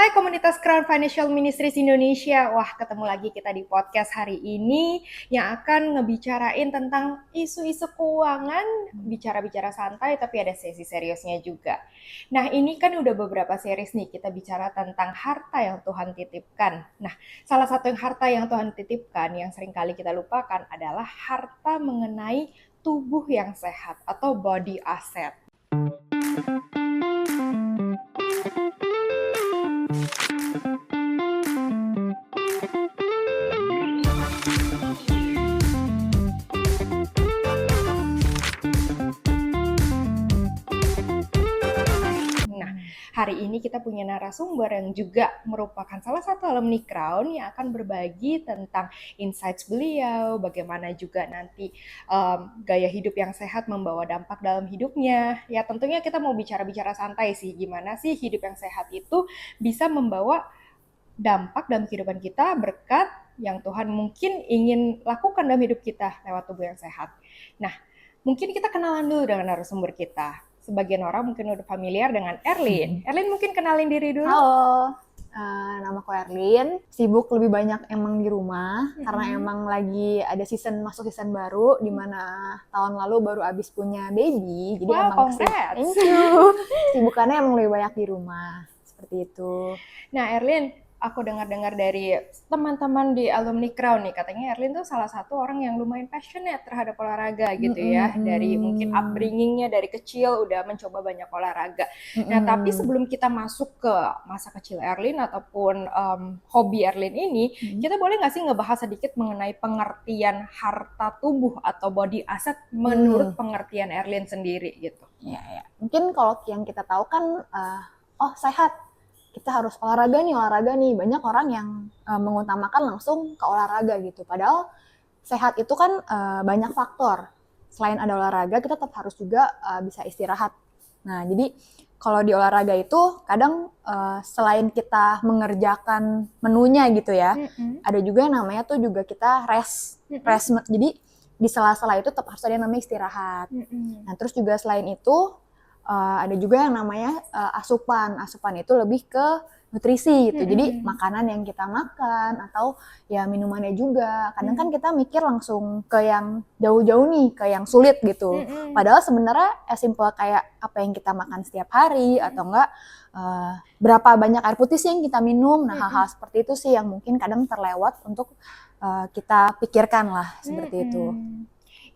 Hai komunitas Crown Financial Ministries Indonesia. Wah, ketemu lagi kita di podcast hari ini yang akan ngebicarain tentang isu-isu keuangan, bicara-bicara santai tapi ada sesi seriusnya juga. Nah, ini kan udah beberapa series nih kita bicara tentang harta yang Tuhan titipkan. Nah, salah satu harta yang Tuhan titipkan yang seringkali kita lupakan adalah harta mengenai tubuh yang sehat atau body asset. Hari ini kita punya narasumber yang juga merupakan salah satu alumni Crown yang akan berbagi tentang insights beliau, bagaimana juga nanti gaya hidup yang sehat membawa dampak dalam hidupnya. Ya tentunya kita mau bicara-bicara santai sih, gimana sih hidup yang sehat itu bisa membawa dampak dalam kehidupan kita, berkat yang Tuhan mungkin ingin lakukan dalam hidup kita lewat tubuh yang sehat. Nah, mungkin kita kenalan dulu dengan narasumber kita. Sebagian orang mungkin udah familiar dengan Erlyn. Erlyn mungkin kenalin diri dulu. Halo, namaku Erlyn. Sibuk lebih banyak emang di rumah karena emang lagi ada masuk season baru di mana tahun lalu baru abis punya baby. Jadi wow, emang congrats. sibukannya emang lebih banyak di rumah. Seperti itu. Nah, Erlyn, aku dengar-dengar dari teman-teman di alumni Crown nih, katanya Erlyn tuh salah satu orang yang lumayan passionate terhadap olahraga gitu ya. Dari mungkin upbringingnya dari kecil udah mencoba banyak olahraga. Nah, tapi sebelum kita masuk ke masa kecil Erlyn ataupun hobi Erlyn ini, kita boleh nggak sih ngebahas sedikit mengenai pengertian harta tubuh atau body asset menurut pengertian Erlyn sendiri gitu? Ya. Mungkin kalau yang kita tahu kan, sehat. Kita harus olahraga nih. Banyak orang yang mengutamakan langsung ke olahraga gitu. Padahal sehat itu kan banyak faktor. Selain ada olahraga, kita tetap harus juga bisa istirahat. Nah, jadi kalau di olahraga itu kadang selain kita mengerjakan menunya gitu ya, ada juga yang namanya tuh juga kita rest. Jadi di sela-sela itu tetap harus ada yang namanya istirahat. Nah, terus juga selain itu ada juga yang namanya asupan. Asupan itu lebih ke nutrisi gitu. Jadi makanan yang kita makan atau ya minumannya juga. Kadang kan kita mikir langsung ke yang jauh-jauh nih, ke yang sulit gitu. Padahal sebenarnya simple kayak apa yang kita makan setiap hari atau enggak berapa banyak air putih sih yang kita minum. Nah, hal-hal seperti itu sih yang mungkin kadang terlewat untuk kita pikirkan lah seperti itu.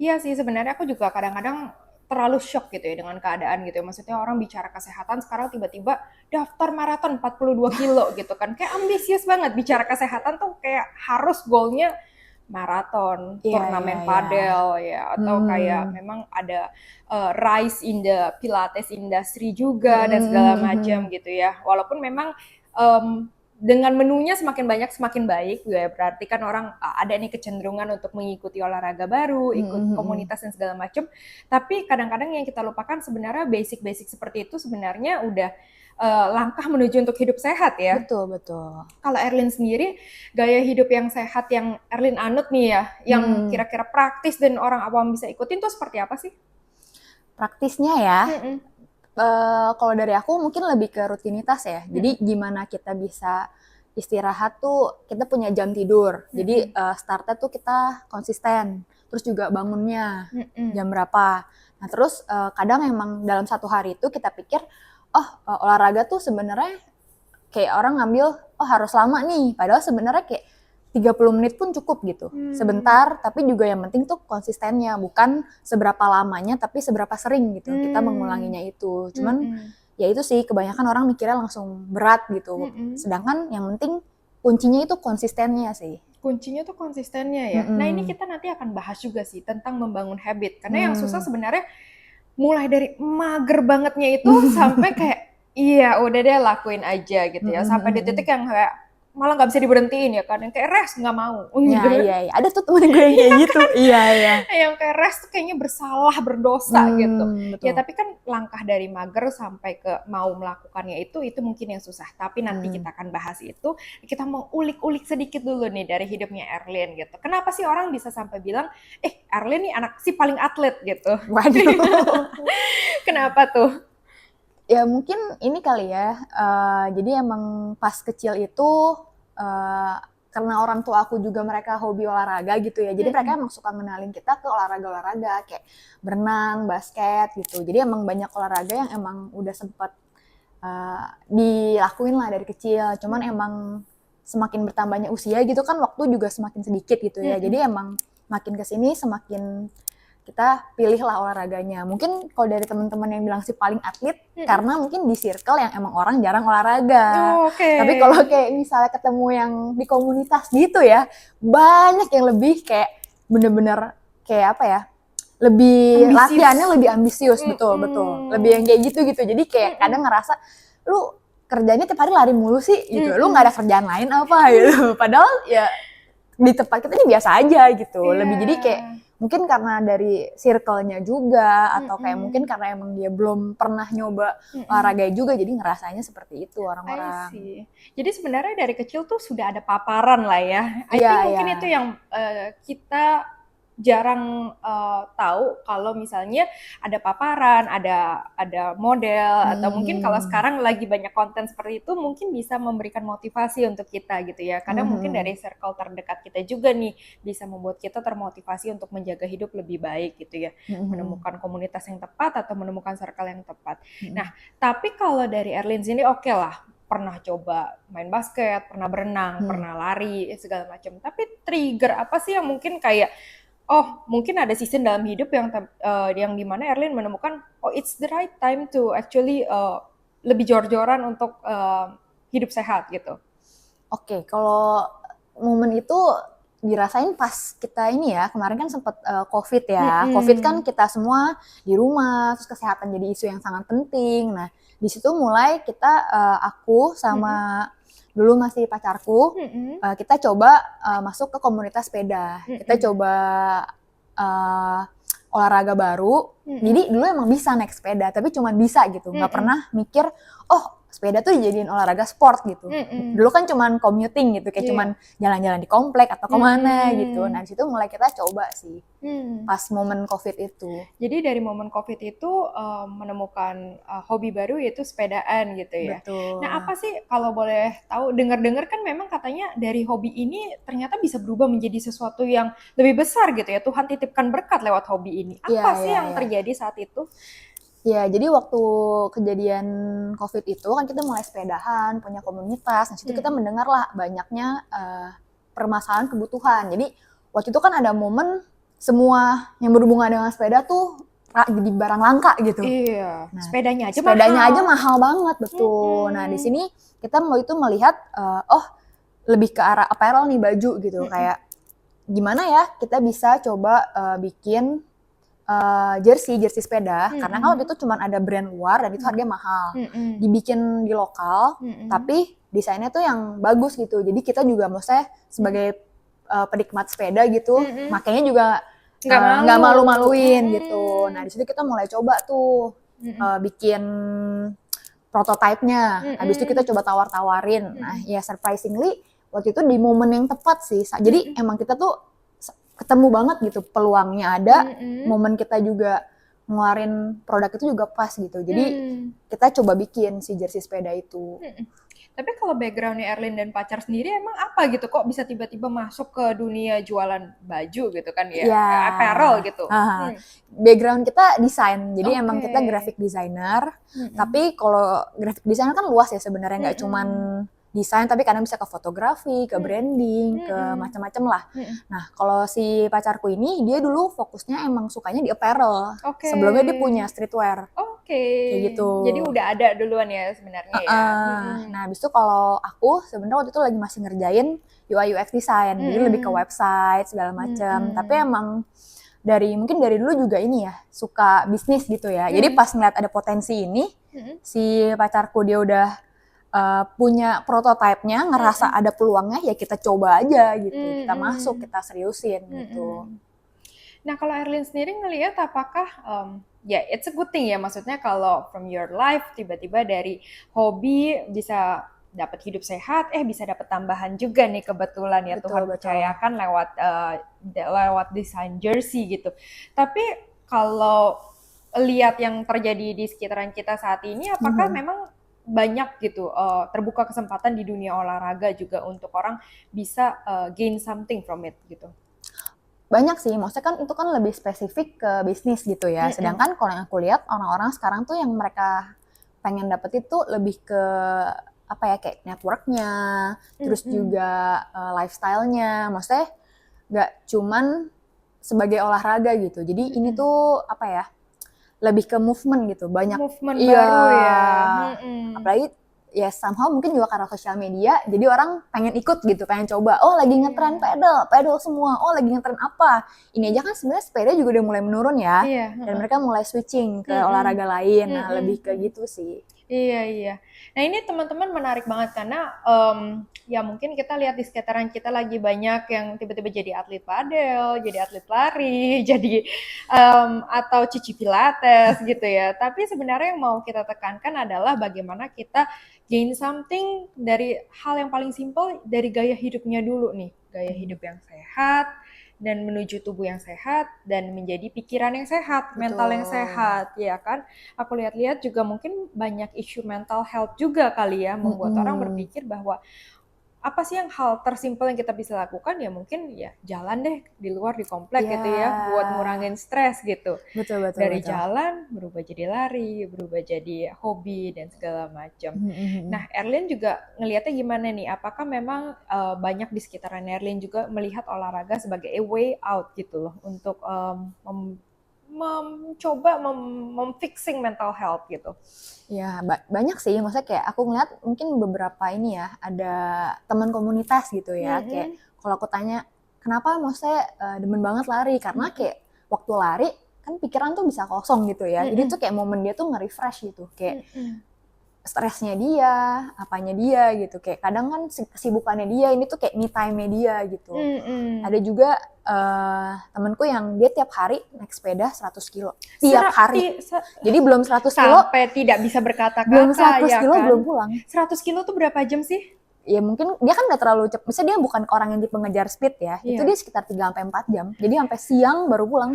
Iya sih, sebenarnya aku juga kadang-kadang terlalu shock gitu ya dengan keadaan gitu ya. Maksudnya orang bicara kesehatan sekarang tiba-tiba daftar maraton 42 kilo gitu kan. Kayak ambisius banget bicara kesehatan tuh kayak harus goalnya maraton, turnamen padel ya. Atau kayak memang ada rise in the Pilates industry juga dan segala macam gitu ya. Walaupun memang dengan menunya semakin banyak semakin baik ya, berarti kan orang ada nih kecenderungan untuk mengikuti olahraga baru, ikut komunitas dan segala macam. Tapi kadang-kadang yang kita lupakan sebenarnya basic-basic seperti itu sebenarnya udah langkah menuju untuk hidup sehat ya. Betul. Kalau Erlyn sendiri, gaya hidup yang sehat yang Erlyn anut nih ya, yang kira-kira praktis dan orang awam bisa ikutin tuh seperti apa sih? Praktisnya ya, kalau dari aku mungkin lebih ke rutinitas ya. Jadi gimana kita bisa istirahat tuh, kita punya jam tidur. Jadi startnya tuh kita konsisten. Terus juga bangunnya jam berapa. Nah terus kadang emang dalam satu hari itu kita pikir, olahraga tuh sebenarnya kayak orang ngambil, harus lama nih. Padahal sebenarnya kayak 30 menit pun cukup gitu. Sebentar, tapi juga yang penting tuh konsistennya. Bukan seberapa lamanya, tapi seberapa sering gitu. Kita mengulanginya itu. Cuman ya itu sih, kebanyakan orang mikirnya langsung berat gitu. Sedangkan yang penting kuncinya itu konsistennya sih. Kuncinya tuh konsistennya ya. Nah ini kita nanti akan bahas juga sih tentang membangun habit. Karena yang susah sebenarnya mulai dari mager bangetnya itu sampai kayak iya udah deh lakuin aja gitu ya. Sampai di titik yang kayak malah nggak bisa diberhentiin ya kan, yang kayak rest nggak mau. Iya, ada tuh temen gue yang kayak gitu. Iya. Yang kayak rest tuh kayaknya bersalah, berdosa gitu. Betul. Ya tapi kan langkah dari mager sampai ke mau melakukannya itu mungkin yang susah. Tapi nanti kita akan bahas itu. Kita mau ulik-ulik sedikit dulu nih dari hidupnya Erlyn gitu. Kenapa sih orang bisa sampai bilang, Erlyn nih anak si paling atlet gitu? Waduh. Kenapa tuh? Ya mungkin ini kali ya, jadi emang pas kecil itu, eee, karena orang tua aku juga mereka hobi olahraga gitu ya, jadi mereka Mhm. emang suka ngenalin kita ke olahraga-olahraga kayak berenang, basket gitu. Jadi emang banyak olahraga yang emang udah sempet, dilakuin lah dari kecil. Cuman Mhm. emang semakin bertambahnya usia gitu kan waktu juga semakin sedikit gitu ya. Jadi Mhm. emang makin ke sini semakin kita pilihlah olahraganya. Mungkin kalau dari teman-teman yang bilang sih paling atlet, Mhm. karena mungkin di circle yang emang orang jarang olahraga. Oh, oke. Tapi kalau kayak misalnya ketemu yang di komunitas gitu ya, banyak yang lebih kayak bener-bener kayak apa ya, lebih latihannya Ambisius. lebih ambisius, betul betul. Lebih yang Mhm. kayak gitu-gitu. Jadi kayak Mhm. kadang ngerasa, lu kerjanya tiap hari lari mulu sih gitu. Lu nggak Mhm. ada kerjaan lain apa gitu. Padahal ya di tempat kita ini biasa aja gitu. Lebih jadi kayak Iya. mungkin karena dari circle-nya juga atau kayak mungkin Mhm. karena emang dia belum pernah nyoba Mhm. olahraga juga jadi ngerasanya seperti itu I orang-orang. see. Jadi sebenarnya dari kecil tuh sudah ada paparan lah ya. I Iya think iya. mungkin itu yang kita jarang tahu kalau misalnya ada paparan, ada model atau mungkin kalau Mhm. sekarang lagi banyak konten seperti itu mungkin bisa memberikan motivasi untuk kita gitu ya. Kadang mungkin dari Mhm. circle terdekat kita juga nih bisa membuat kita termotivasi untuk menjaga hidup lebih baik gitu ya. Mhm. Menemukan komunitas yang tepat atau menemukan circle yang tepat. Nah, Mhm. tapi kalau dari Erlin sini oke lah pernah coba main basket, pernah berenang, Mhm. pernah lari, segala macam. Tapi trigger apa sih yang mungkin kayak, oh mungkin ada season dalam hidup yang dimana Erlin menemukan, oh it's the right time to actually lebih jor-joran untuk hidup sehat gitu. Oke, kalau momen itu dirasain pas kita ini ya, kemarin kan sempet COVID ya. COVID kan Mm-mm. kita semua di rumah, terus kesehatan jadi isu yang sangat penting. Nah, di situ mulai kita, aku Mm-mm. sama dulu masih pacarku, Mm-mm. kita coba masuk ke komunitas sepeda. Kita Mm-mm. coba uh, olahraga baru. Mm-mm. Jadi dulu emang bisa naik sepeda, tapi cuma bisa gitu. Nggak Mm-mm. pernah mikir, oh sepeda tuh dijadiin olahraga sport gitu. Mm-mm. Dulu kan cuman commuting gitu, kayak Iya. cuman jalan-jalan di komplek atau kemana gitu. Nah Mm-mm. di situ mulai kita coba sih Hmm. pas momen COVID itu. Jadi dari momen COVID itu menemukan hobi baru yaitu sepedaan gitu ya. Nah Betul. apa sih kalau boleh tahu dengar-dengar kan memang katanya dari hobi ini ternyata bisa berubah menjadi sesuatu yang lebih besar gitu ya. Tuhan titipkan berkat lewat hobi ini. Iya, Apa sih iya, yang iya. terjadi saat itu? Ya, jadi waktu kejadian COVID itu kan kita mulai sepedahan, punya komunitas. Nah, situ kita Hmm. mendengar lah banyaknya permasalahan kebutuhan. Jadi waktu itu kan ada momen semua yang berhubungan dengan sepeda tuh jadi barang langka gitu. Iya, Nah, sepedanya aja sepedanya mahal. aja mahal banget, betul. Nah, di Mm-mm. sini kita waktu itu melihat, oh lebih ke arah apparel nih, baju gitu. Mm-mm. Kayak gimana ya kita bisa coba bikin jersey sepeda, karena kan waktu Mm-mm. itu cuma ada brand luar dan itu harganya mahal. Mm-mm. Dibikin di lokal, Mm-mm. tapi desainnya tuh yang bagus gitu. Jadi kita juga maksudnya sebagai penikmat sepeda gitu, Mm-mm. makanya juga Nggak nggak malu. malu-maluin gitu. Nah Mm-mm. di situ kita mulai coba tuh Mm-mm. bikin prototype-nya. Habis itu kita Mm-mm. coba tawar-tawarin. Nah Mm-mm. ya surprisingly waktu itu di momen yang tepat sih. Jadi Mm-mm. emang kita tuh ketemu banget gitu peluangnya ada, Mm-mm. momen kita juga ngeluarin produk itu juga pas gitu. Jadi Hmm. kita coba bikin si jersey sepeda itu. Mm-mm. Tapi kalau backgroundnya Erlin dan pacar sendiri emang apa gitu kok bisa tiba-tiba masuk ke dunia jualan baju gitu kan ya, Ya, apparel gitu. background kita desain, jadi emang Oke. kita graphic designer. Mm-mm. Tapi kalau graphic designer kan luas ya sebenarnya, nggak cuman Mm-mm. desain, tapi kadang bisa ke fotografi, ke branding, ke Mm-mm. macam-macam lah. Mm-mm. Nah, kalau si pacarku ini, dia dulu fokusnya emang sukanya di apparel. Oke. Sebelumnya dia punya streetwear, Oke. kayak gitu. Jadi udah ada duluan ya sebenarnya ya. Nah, habis itu kalau aku sebenarnya waktu itu lagi masih ngerjain UI UX design, jadi lebih ke Mm-mm. website segala macam. Tapi Mm-mm. emang mungkin dari dulu juga ini ya, suka bisnis gitu ya. Jadi Mm. pas ngeliat ada potensi ini, Mm-mm. si pacarku dia udah punya prototipenya, ngerasa Mm-mm. ada peluangnya, ya kita coba aja gitu. Kita masuk, Mm-mm. kita seriusin gitu. Mm-mm. Nah, kalau Erlin sendiri ngelihat apakah ya it's a good thing ya, maksudnya kalau from your life tiba-tiba dari hobi bisa dapat hidup sehat, bisa dapat tambahan juga nih kebetulan ya Betul, Tuhan betul. percayakan lewat desain jersey gitu. Tapi kalau lihat yang terjadi di sekitaran kita saat ini, apakah Mhm. memang banyak gitu terbuka kesempatan di dunia olahraga juga untuk orang bisa gain something from it gitu? Banyak sih, maksudnya kan itu kan lebih spesifik ke bisnis gitu ya. Mm-mm. Sedangkan kalau yang aku lihat orang-orang sekarang tuh yang mereka pengen dapet itu lebih ke apa ya, kayak networknya, terus Mm-mm. juga lifestyle-nya. Maksudnya nggak cuman sebagai olahraga gitu. Jadi ini Mm-mm. tuh apa ya, lebih ke movement gitu. Banyak, Movement iya, baru ya. Mm-mm. apalagi ya somehow mungkin juga karena sosial media, jadi orang pengen ikut gitu, pengen coba. Oh lagi ngetren Iya. pedal, pedal semua. Oh lagi ngetren apa? Ini aja kan sebenarnya sepeda juga udah mulai menurun ya. Iya. Dan Heeh. mereka mulai switching ke Mm-mm. olahraga lain. Nah Mm-mm. lebih ke Mm-mm. gitu sih. Iya, iya. Nah, ini teman-teman menarik banget karena ya mungkin kita lihat di sekitaran kita lagi banyak yang tiba-tiba jadi atlet padel, jadi atlet lari, jadi atau cici pilates gitu ya. Tapi sebenarnya yang mau kita tekankan adalah bagaimana kita gain something dari hal yang paling simpel dari gaya hidupnya dulu nih. Gaya hidup yang sehat, dan menuju tubuh yang sehat dan menjadi pikiran yang sehat, mental yang Betul. sehat, ya kan? Aku lihat-lihat juga mungkin banyak isu mental health juga kali ya, membuat orang Mm-mm. berpikir bahwa apa sih yang hal tersimpel yang kita bisa lakukan ya mungkin ya jalan deh di luar di komplek Iya, gitu ya buat ngurangin stres gitu. betul betul Dari betul. jalan berubah jadi lari, berubah jadi hobi dan segala macam. Mm-mm. Nah, Erlin juga ngelihatnya gimana nih? Apakah memang banyak di sekitaran Erlin juga melihat olahraga sebagai a way out gitu loh untuk mencoba memfixing mental health gitu. Ya, banyak sih. Maksudnya kayak aku ngeliat mungkin beberapa ini ya, ada teman komunitas gitu ya. Kayak Mm-mm. kalau aku tanya, kenapa maksudnya demen banget lari? Karena Mm-mm. kayak waktu lari, kan pikiran tuh bisa kosong gitu ya. Jadi Mm-mm. tuh kayak momen dia tuh nge-refresh gitu. Kayak Mm-mm. stresnya dia, apanya dia gitu. Kayak kadang kan kesibukannya dia, ini tuh kayak me time-nya dia gitu. Mm-mm. Ada juga temenku yang dia tiap hari naik sepeda 100 kilo. Tiap hari. Jadi belum 100 kilo, Sampai tidak bisa belum berkata-kata 100 ya kilo belum kan. pulang. 100 kilo tuh berapa jam sih? Ya mungkin dia kan nggak terlalu cepat. Misalnya dia bukan orang yang tipe ngejar speed ya. Itu Iya. dia sekitar 3-4 jam. Jadi sampai siang baru pulang.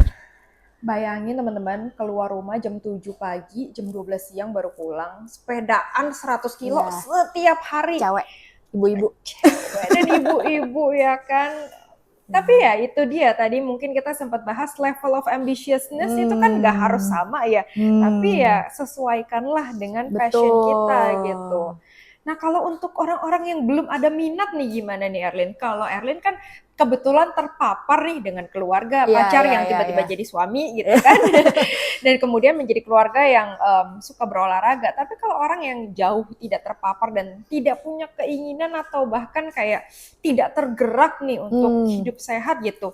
Bayangin teman-teman keluar rumah jam 7 pagi, jam 12 siang baru pulang. Sepedaan 100 kilo Iya, setiap hari. cewek, ibu-ibu. Cewek dan ibu-ibu ya kan. Tapi Ya. ya itu dia tadi mungkin kita sempat bahas level of ambitiousness itu kan nggak harus Hmm, sama ya. Tapi hmm, ya sesuaikanlah dengan passion kita gitu. betul. Nah kalau untuk orang-orang yang belum ada minat nih gimana nih Erlin? Kalau Erlin kan kebetulan terpapar nih dengan keluarga Iya, pacar iya, yang iya, tiba-tiba iya. jadi suami gitu kan. Dan kemudian menjadi keluarga yang suka berolahraga. Tapi kalau orang yang jauh tidak terpapar dan tidak punya keinginan atau bahkan kayak tidak tergerak nih untuk Hmm, hidup sehat gitu,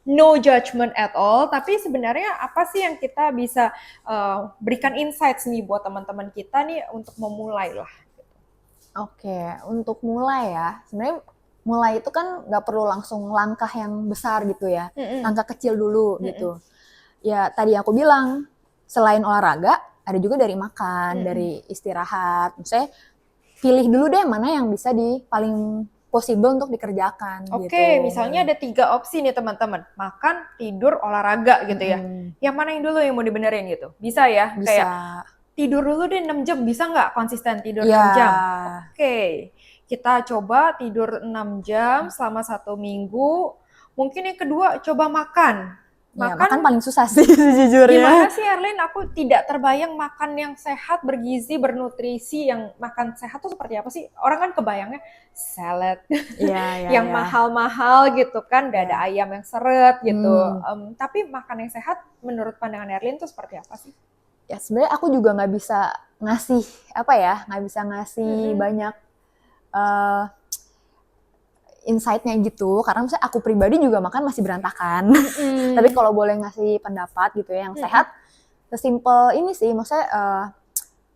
no judgment at all. Tapi sebenarnya apa sih yang kita bisa berikan insights nih buat teman-teman kita nih untuk memulai lah. oke. Untuk mulai ya, sebenarnya mulai itu kan nggak perlu langsung langkah yang besar gitu ya. Mm-mm. Langkah kecil dulu Mm-mm. gitu. Ya tadi aku bilang, selain olahraga, ada juga dari makan, Mm-mm. dari istirahat. Misalnya pilih dulu deh mana yang bisa paling possible untuk dikerjakan Oke, gitu. misalnya ada 3 opsi nih teman-teman. Makan, tidur, olahraga gitu ya. Mm-mm. Yang mana yang dulu yang mau dibenerin gitu? Bisa ya? Bisa, Kayak tidur dulu deh 6 jam. Bisa nggak konsisten tidur ya, 6 jam? Oke, kita coba tidur 6 jam selama 1 minggu. Mungkin yang kedua, coba makan. ya makan Makan paling susah sih sejujurnya. gimana sih Erlin? Aku tidak terbayang makan yang sehat, bergizi, bernutrisi. Yang makan sehat tuh seperti apa sih? Orang kan kebayangnya salad Iya, iya, yang iya. mahal-mahal gitu kan, dada Ya. ayam yang seret gitu. Hmm. Tapi makan yang sehat menurut pandangan Erlin tuh seperti apa sih? Ya sebenarnya aku juga nggak bisa ngasih apa ya, nggak bisa ngasih Mm-mm. banyak uh, insight-nya gitu, karena misalnya aku pribadi juga makan masih berantakan. Tapi Mm-mm. kalau boleh ngasih pendapat gitu ya, yang Mm-mm. sehat, sesimpel ini sih, maksudnya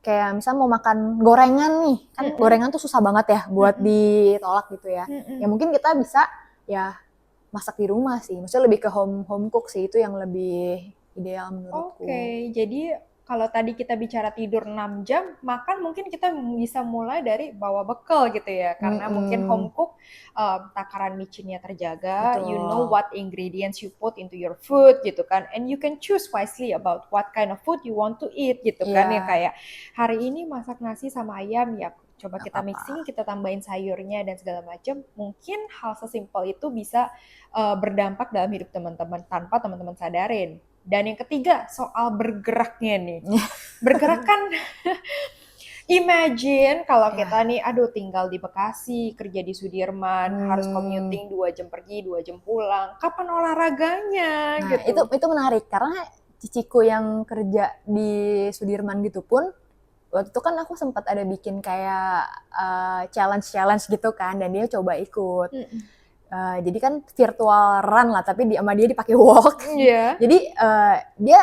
kayak misalnya mau makan gorengan nih, kan Mm-mm. gorengan tuh susah banget ya buat Mm-mm. ditolak gitu ya. Ya Mm-mm. mungkin kita bisa ya masak di rumah sih, maksudnya lebih ke home home cook sih, itu yang lebih ideal menurutku. Oke, jadi kalau tadi kita bicara tidur 6 jam, makan mungkin kita bisa mulai dari bawa bekal gitu ya. Karena mungkin home cook, takaran micinnya terjaga, you know Betul. what ingredients you put into your food gitu kan. And you can choose wisely about what kind of food you want to eat gitu kan. Ya Iya, kayak hari ini masak nasi sama ayam, ya coba nggak kita apa-apa. mixing, kita tambahin sayurnya dan segala macam. Mungkin hal sesimpel itu bisa berdampak dalam hidup teman-teman tanpa teman-teman sadarin. Dan yang ketiga, soal bergeraknya nih. Bergerak kan, imagine kalau kita Ya. nih, aduh tinggal di Bekasi, kerja di Sudirman, harus Hmm. commuting 2 jam pergi, 2 jam pulang. Kapan olahraganya Nah, gitu? itu menarik karena ciciku yang kerja di Sudirman gitu pun waktu itu kan aku sempat ada bikin kayak challenge gitu kan dan dia coba ikut. Mm-mm. Jadi kan virtual run lah tapi sama dia dipakai walk. Iya. Jadi dia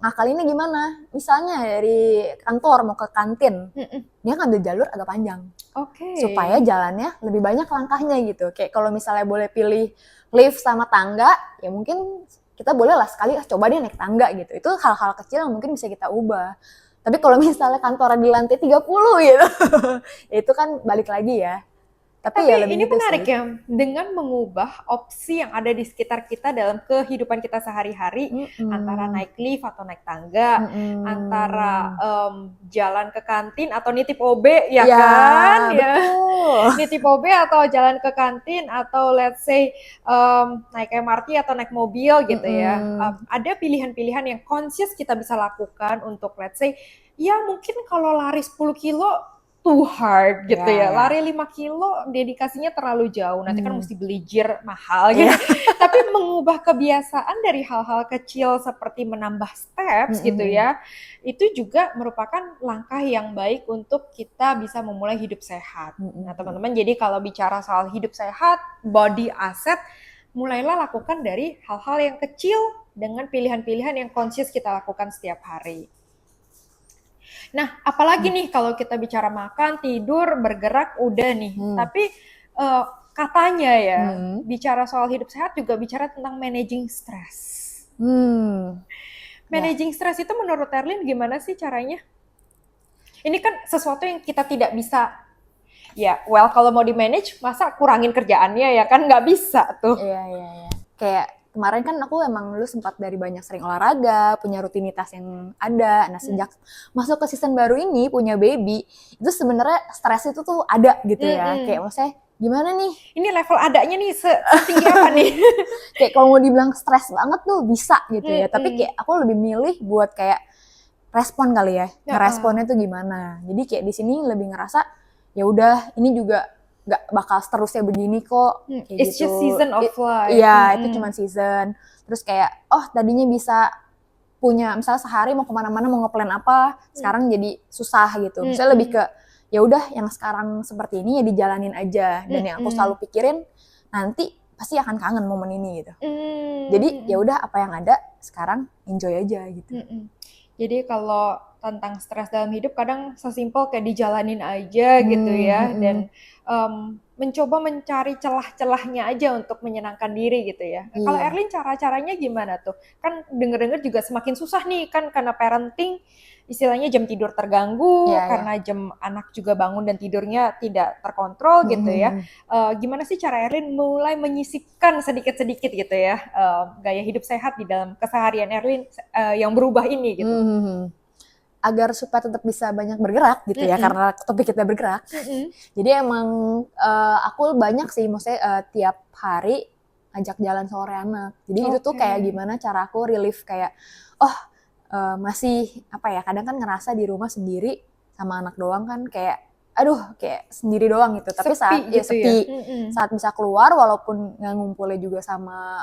ngakalinnya gimana? Misalnya dari kantor mau ke kantin, Mm-mm. dia ngambil jalur agak panjang Oke. supaya jalannya lebih banyak langkahnya gitu. Kayak kalau misalnya boleh pilih lift sama tangga, ya mungkin kita boleh lah sekali coba deh naik tangga gitu. Itu hal-hal kecil yang mungkin bisa kita ubah. Tapi kalau misalnya kantornya di lantai 30 gitu, ya itu kan balik lagi ya. Tapi ya Tapi ini lebih gitu menarik sih. ya, dengan mengubah opsi yang ada di sekitar kita dalam kehidupan kita sehari-hari, antara Mm-mm. naik lift atau naik tangga, antara Mm-mm. jalan ke kantin atau nitip OB, ya Ya, kan? Ya, betul. nitip OB atau jalan ke kantin atau let's say naik MRT atau naik mobil gitu ya. Mm-mm. Ada pilihan-pilihan yang conscious kita bisa lakukan untuk let's say, ya mungkin kalau lari 10 kilo too hard gitu Ya, ya. ya. Lari 5 kilo dedikasinya terlalu jauh. Nanti kan Hmm. mesti beli gear mahal gitu. Ya. Tapi mengubah kebiasaan dari hal-hal kecil seperti menambah steps gitu Mm-mm. ya. Itu juga merupakan langkah yang baik untuk kita bisa memulai hidup sehat. Nah, Mm-mm. teman-teman, jadi kalau bicara soal hidup sehat, body asset, mulailah lakukan dari hal-hal yang kecil dengan pilihan-pilihan yang conscious kita lakukan setiap hari. Nah, apalagi nih kalau kita bicara makan, tidur, bergerak, udah nih. Hmm. Tapi uh, katanya ya, Hmm. bicara soal hidup sehat juga bicara tentang managing stress. Hmm. Ya. Managing stress itu menurut Erlin gimana sih caranya? Ini kan sesuatu yang kita tidak bisa, ya well kalau mau di manage, masa kurangin kerjaannya ya kan nggak bisa tuh. Iya, iya, iya. Kayak kemarin kan aku emang dulu sempat dari banyak sering olahraga, punya rutinitas yang ada. Nah, sejak masuk ke season baru ini, punya baby, itu sebenarnya stres itu tuh ada gitu ya. Kayak maksudnya gimana nih? Ini level adanya nih setinggi apa nih? Kayak kalau mau dibilang stres banget tuh bisa gitu ya. Tapi kayak aku lebih milih buat kayak respon kali ya. Ngeresponnya tuh gimana. Jadi kayak di sini lebih ngerasa ya udah ini juga nggak bakal seterusnya begini kok kayak It's gitu. just season of life. Iya, itu cuma season. Terus kayak oh tadinya bisa punya misalnya sehari mau kemana-mana mau ngeplan apa, sekarang jadi susah gitu. Misalnya lebih ke ya udah yang sekarang seperti ini ya dijalanin aja. Dan yang aku selalu pikirin nanti pasti akan kangen momen ini gitu. Jadi ya udah apa yang ada sekarang enjoy aja gitu. Jadi kalau tentang stres dalam hidup kadang sesimpel kayak dijalanin aja gitu ya, dan mencoba mencari celah-celahnya aja untuk menyenangkan diri gitu ya. Kalau Iya. Erlin cara-caranya gimana tuh? Kan denger-denger juga semakin susah nih kan karena parenting, istilahnya jam tidur terganggu, Iya, iya. karena jam anak juga bangun dan tidurnya tidak terkontrol gitu ya. Gimana sih cara Erlin mulai menyisipkan sedikit-sedikit gitu ya gaya hidup sehat di dalam keseharian Erlin yang berubah ini gitu? Agar supaya tetap bisa banyak bergerak gitu ya, karena topik kita bergerak. Jadi emang aku banyak sih, maksudnya tiap hari ajak jalan sore anak. Jadi itu tuh kayak gimana cara aku relief kayak, oh masih apa ya, kadang kan ngerasa di rumah sendiri sama anak doang kan kayak, aduh kayak sendiri doang gitu. Tapi Sepi saat gitu ya. saat bisa keluar walaupun nggak ngumpulnya juga sama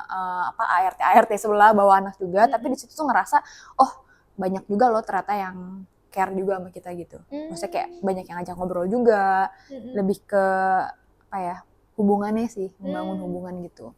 ART sebelah bawa anak juga, tapi di situ tuh ngerasa, oh banyak juga loh ternyata yang care juga sama kita gitu. Maksudnya kayak banyak yang ngajak ngobrol juga, lebih ke apa ya, hubungannya sih, membangun hubungan gitu.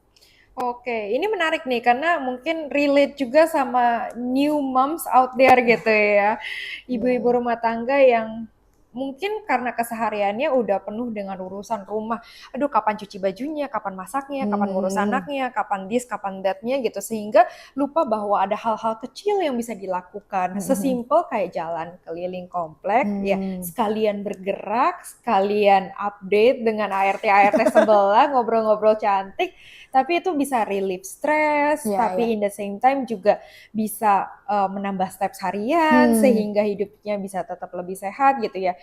Oke, ini menarik nih karena mungkin relate juga sama new moms out there gitu ya. Ibu-ibu rumah tangga yang mungkin karena kesehariannya udah penuh dengan urusan rumah. Aduh, kapan cuci bajunya, kapan masaknya, kapan ngurus anaknya, kapan this, kapan that-nya gitu. Sehingga lupa bahwa ada hal-hal kecil yang bisa dilakukan. Sesimpel kayak jalan keliling komplek, ya sekalian bergerak, sekalian update dengan ART-ART sebelah, ngobrol-ngobrol cantik. Tapi itu bisa relieve stress, tapi in the same time juga bisa menambah steps harian sehingga hidupnya bisa tetap lebih sehat gitu ya.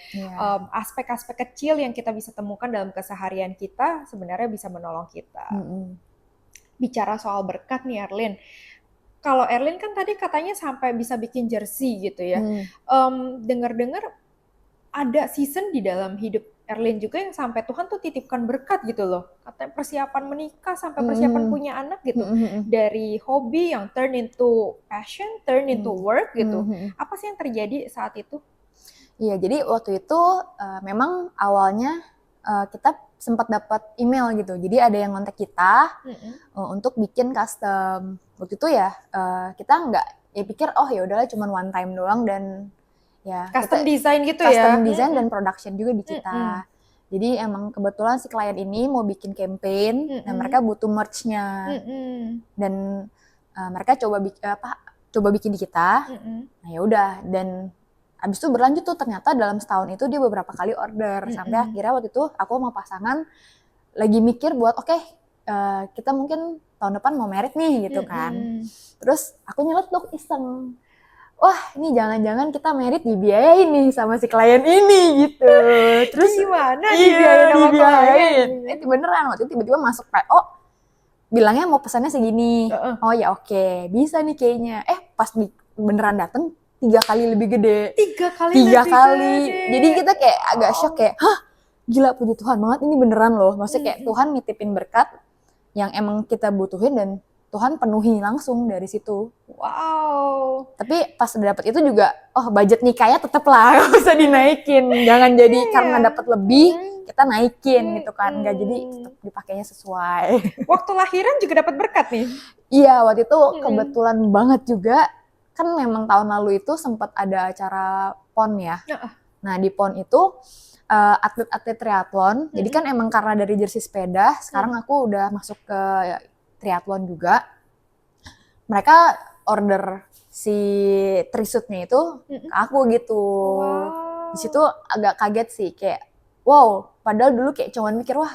Aspek-aspek kecil yang kita bisa temukan dalam keseharian kita sebenarnya bisa menolong kita. Bicara soal berkat nih Erlin, kalau Erlin kan tadi katanya sampai bisa bikin jersey gitu ya. Dengar-dengar ada season di dalam hidup Erlin juga yang sampai Tuhan tuh titipkan berkat gitu loh. Katanya persiapan menikah sampai persiapan punya anak gitu. Dari hobi yang turn into passion, turn into work gitu. Apa sih yang terjadi saat itu? Iya, jadi waktu itu memang awalnya kita sempat dapat email gitu. Jadi ada yang kontak kita untuk bikin custom. Waktu itu ya kita nggak pikir oh ya udahlah cuma one time doang dan ya custom design gitu custom ya. Custom design dan production juga di kita. Jadi emang kebetulan si klien ini mau bikin campaign dan mereka butuh merch-nya. Dan mereka coba bikin di kita. Nah ya udah, dan abis itu berlanjut tuh ternyata dalam setahun itu dia beberapa kali order sampai akhirnya waktu itu aku sama pasangan lagi mikir buat kita mungkin tahun depan mau merit nih gitu kan. Terus aku nyeletuk iseng, wah ini jangan-jangan kita merit dibiayain nih sama si klien ini gitu. Terus gimana dibiayain sama klien? Beneran waktu itu tiba-tiba masuk PO, bilangnya mau pesannya segini. Oh ya oke, bisa nih kayaknya. Pas beneran dateng 3 kali lebih gede. 3 kali lebih gede. Jadi kita kayak agak shock kayak, hah gila puji Tuhan banget ini beneran loh. Maksudnya kayak Tuhan nitipin berkat yang emang kita butuhin dan Tuhan penuhi langsung dari situ. Wow. Tapi pas dapet itu juga, budget nikahnya tetep lah, gak usah dinaikin. Jangan jadi karena dapat lebih, kita naikin gitu kan. Nggak jadi tetap dipakainya sesuai. Waktu lahiran juga dapat berkat nih? Iya, waktu itu kebetulan banget juga. Kan memang tahun lalu itu sempat ada acara PON ya. Nah di PON itu atlet-atlet triathlon. Jadi kan emang karena dari jersey sepeda, sekarang aku udah masuk ke triathlon juga. Mereka order si trisuitnya itu ke aku gitu. Di situ agak kaget sih, kayak wow, padahal dulu kayak cuman mikir wah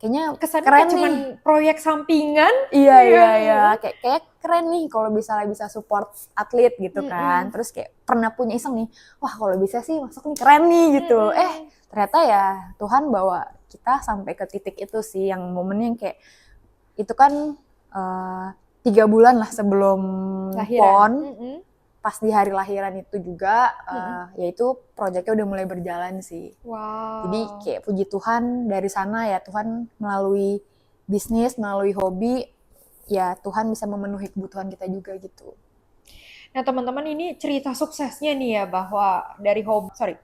kayaknya kesannya keren nih. Cuman proyek sampingan. Iya. Kayak keren nih kalau bisa support atlet gitu kan. Terus kayak pernah punya iseng nih, wah kalau bisa sih masuk nih keren nih gitu. Ternyata ya Tuhan bawa kita sampai ke titik itu sih, yang momennya yang kayak itu kan 3 bulan lah sebelum PON, pas di hari lahiran itu juga, yaitu proyeknya udah mulai berjalan sih. Wow. Jadi kayak puji Tuhan dari sana ya Tuhan melalui bisnis, melalui hobi, ya Tuhan bisa memenuhi kebutuhan kita juga gitu. Nah teman-teman, ini cerita suksesnya nih ya, bahwa dari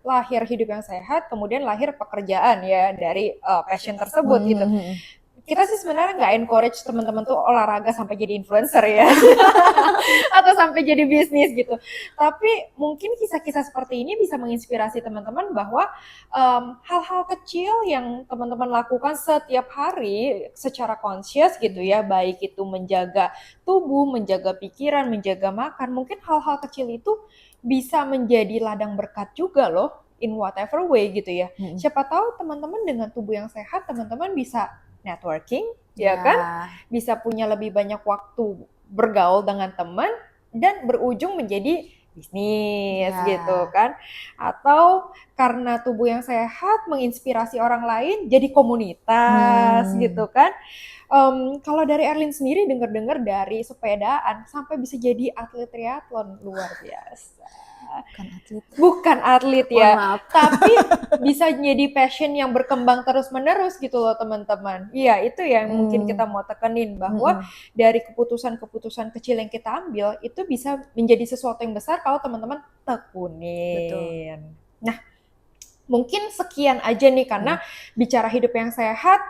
lahir hidup yang sehat, kemudian lahir pekerjaan ya dari passion tersebut gitu. Kita sih sebenarnya nggak encourage teman-teman tuh olahraga sampai jadi influencer ya, atau sampai jadi bisnis gitu. Tapi mungkin kisah-kisah seperti ini bisa menginspirasi teman-teman bahwa hal-hal kecil yang teman-teman lakukan setiap hari secara conscious gitu ya, baik itu menjaga tubuh, menjaga pikiran, menjaga makan, mungkin hal-hal kecil itu bisa menjadi ladang berkat juga loh, in whatever way gitu ya. Siapa tahu teman-teman dengan tubuh yang sehat, teman-teman bisa networking, ya kan? Bisa punya lebih banyak waktu bergaul dengan teman dan berujung menjadi bisnis gitu kan. Atau karena tubuh yang sehat menginspirasi orang lain jadi komunitas gitu kan. Kalau dari Erlin sendiri dengar-dengar dari sepedaan sampai bisa jadi atlet triathlon, luar biasa. Bukan atlet ya, tapi bisa jadi passion yang berkembang terus-menerus gitu loh teman-teman. Iya, itu yang mungkin kita mau tekenin, bahwa dari keputusan-keputusan kecil yang kita ambil itu bisa menjadi sesuatu yang besar kalau teman-teman tekunin. Nah, mungkin sekian aja nih, karena bicara hidup yang sehat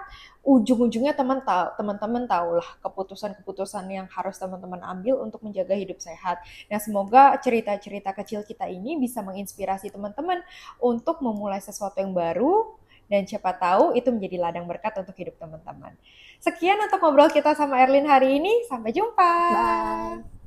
ujung-ujungnya teman-teman tahulah keputusan-keputusan yang harus teman-teman ambil untuk menjaga hidup sehat. Nah, semoga cerita-cerita kecil kita ini bisa menginspirasi teman-teman untuk memulai sesuatu yang baru dan siapa tahu itu menjadi ladang berkat untuk hidup teman-teman. Sekian untuk ngobrol kita sama Erlin hari ini. Sampai jumpa. Bye.